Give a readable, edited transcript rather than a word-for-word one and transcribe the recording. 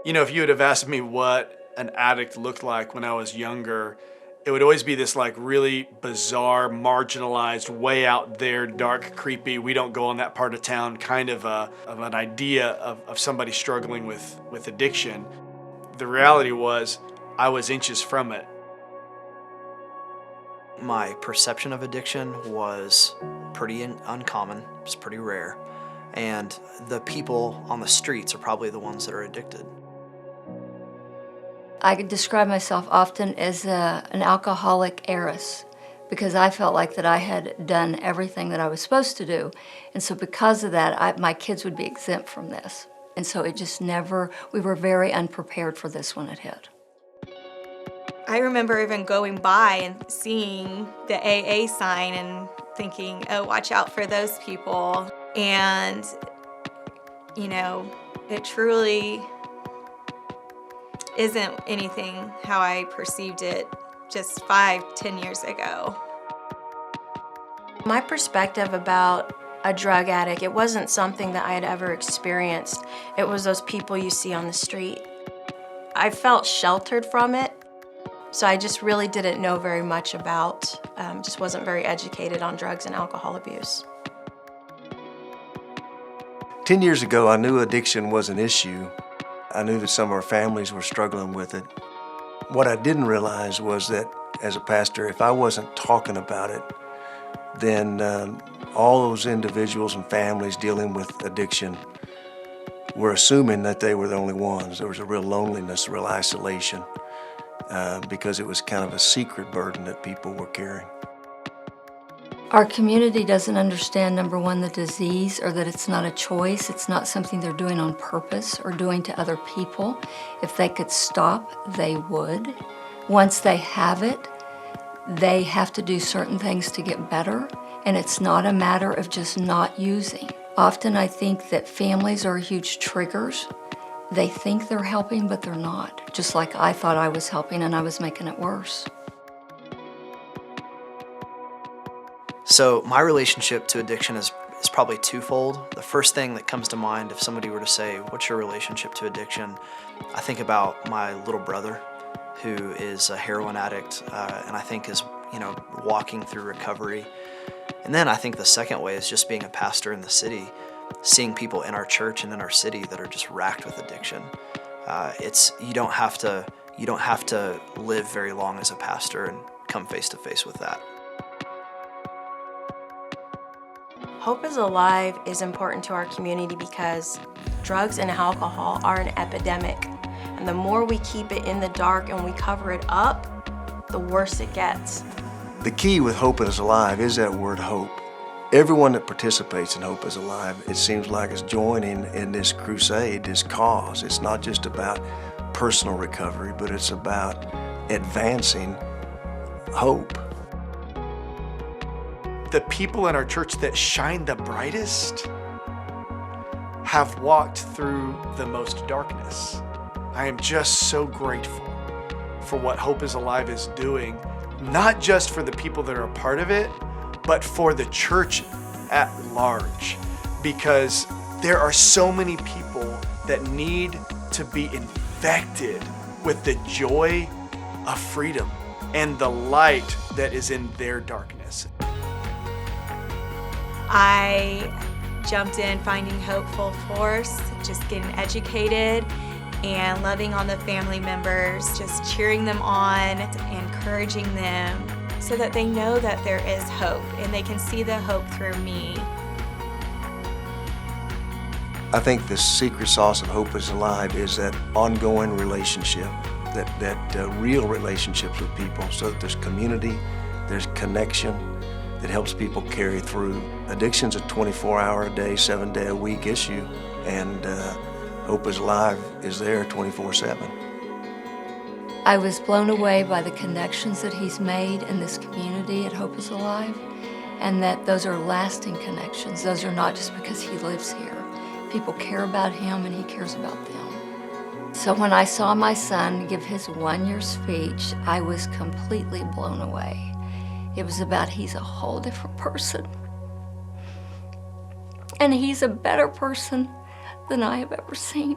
You know, if you would have asked me what an addict looked like when I was younger, it would always be this like really bizarre, marginalized, way out there, dark, creepy, we don't go on that part of town kind of an idea of somebody struggling with addiction. The reality was I was inches from it. My perception of addiction was pretty uncommon, it was pretty rare, and the people on the streets are probably the ones that are addicted. I could describe myself often as an alcoholic heiress because I felt like that I had done everything that I was supposed to do. And so because of that, my kids would be exempt from this. And so it just never, we were very unprepared for this when it hit. I remember even going by and seeing the AA sign and thinking, oh, watch out for those people. And, you know, it truly isn't anything how I perceived it just 5-10 years ago. My perspective about a drug addict, it wasn't something that I had ever experienced. It was those people you see on the street. I felt sheltered from it, so I just really didn't know very much about, just wasn't very educated on drugs and alcohol abuse. 10 years ago, I knew addiction was an issue. I knew that some of our families were struggling with it. What I didn't realize was that as a pastor, if I wasn't talking about it, then all those individuals and families dealing with addiction were assuming that they were the only ones. There was a real loneliness, a real isolation, because it was kind of a secret burden that people were carrying. Our community doesn't understand, number one, the disease, or that it's not a choice. It's not something they're doing on purpose or doing to other people. If they could stop, they would. Once they have it, they have to do certain things to get better, and it's not a matter of just not using. Often I think that families are huge triggers. They think they're helping, but they're not. Just like I thought I was helping and I was making it worse. So my relationship to addiction is probably twofold. The first thing that comes to mind if somebody were to say, what's your relationship to addiction? I think about my little brother who is a heroin addict and I think is, walking through recovery. And then I think the second way is just being a pastor in the city, seeing people in our church and in our city that are just racked with addiction. You don't have to live very long as a pastor and come face to face with that. Hope is Alive is important to our community because drugs and alcohol are an epidemic. And the more we keep it in the dark and we cover it up, the worse it gets. The key with Hope is Alive is that word hope. Everyone that participates in Hope is Alive, it seems like, is joining in this crusade, this cause. It's not just about personal recovery, but it's about advancing hope. The people in our church that shine the brightest have walked through the most darkness. I am just so grateful for what Hope is Alive is doing, not just for the people that are a part of it, but for the church at large, because there are so many people that need to be infected with the joy of freedom and the light that is in their darkness. I jumped in finding Hope full force, just getting educated and loving on the family members, just cheering them on, encouraging them so that they know that there is hope and they can see the hope through me. I think the secret sauce of Hope is Alive is that ongoing relationship, that real relationships with people, so that there's community, there's connection that helps people carry through. Addiction's a 24-hour-a-day, 7-day-a-week issue, and Hope is Alive is there 24/7. I was blown away by the connections that he's made in this community at Hope is Alive, and that those are lasting connections. Those are not just because he lives here. People care about him and he cares about them. So when I saw my son give his 1-year speech, I was completely blown away. It was about he's a whole different person. And he's a better person than I have ever seen.